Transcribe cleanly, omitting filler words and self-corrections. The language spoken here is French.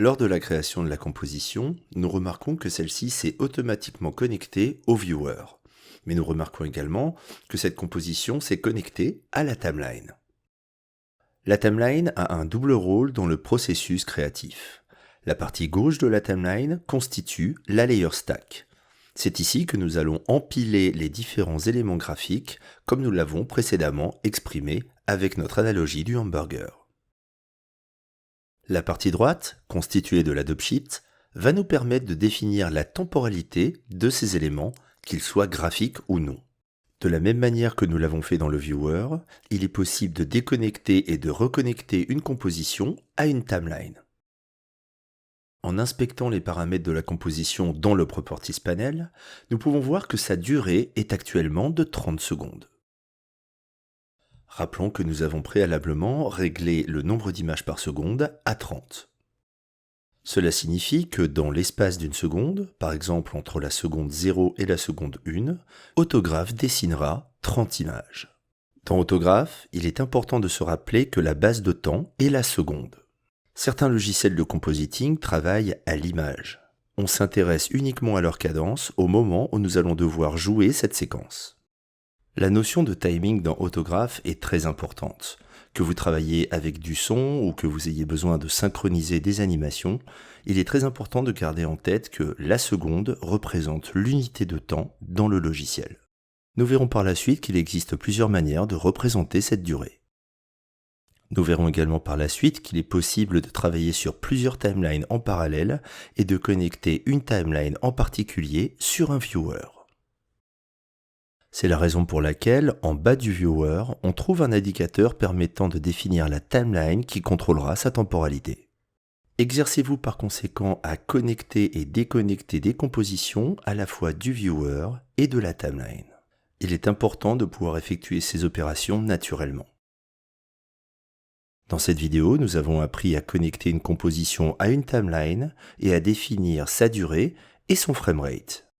Lors de la création de la composition, nous remarquons que celle-ci s'est automatiquement connectée au viewer. Mais nous remarquons également que cette composition s'est connectée à la timeline. La timeline a un double rôle dans le processus créatif. La partie gauche de la timeline constitue la layer stack. C'est ici que nous allons empiler les différents éléments graphiques comme nous l'avons précédemment exprimé avec notre analogie du hamburger. La partie droite, constituée de la sheet, va nous permettre de définir la temporalité de ces éléments, qu'ils soient graphiques ou non. De la même manière que nous l'avons fait dans le viewer, il est possible de déconnecter et de reconnecter une composition à une timeline. En inspectant les paramètres de la composition dans le Properties panel, nous pouvons voir que sa durée est actuellement de 30 secondes. Rappelons que nous avons préalablement réglé le nombre d'images par seconde à 30. Cela signifie que dans l'espace d'une seconde, par exemple entre la seconde 0 et la seconde 1, Autograph dessinera 30 images. Dans Autograph, il est important de se rappeler que la base de temps est la seconde. Certains logiciels de compositing travaillent à l'image. On s'intéresse uniquement à leur cadence au moment où nous allons devoir jouer cette séquence. La notion de timing dans Autograph est très importante. Que vous travaillez avec du son ou que vous ayez besoin de synchroniser des animations, il est très important de garder en tête que la seconde représente l'unité de temps dans le logiciel. Nous verrons par la suite qu'il existe plusieurs manières de représenter cette durée. Nous verrons également par la suite qu'il est possible de travailler sur plusieurs timelines en parallèle et de connecter une timeline en particulier sur un viewer. C'est la raison pour laquelle, en bas du viewer, on trouve un indicateur permettant de définir la timeline qui contrôlera sa temporalité. Exercez-vous par conséquent à connecter et déconnecter des compositions à la fois du viewer et de la timeline. Il est important de pouvoir effectuer ces opérations naturellement. Dans cette vidéo, nous avons appris à connecter une composition à une timeline et à définir sa durée et son framerate.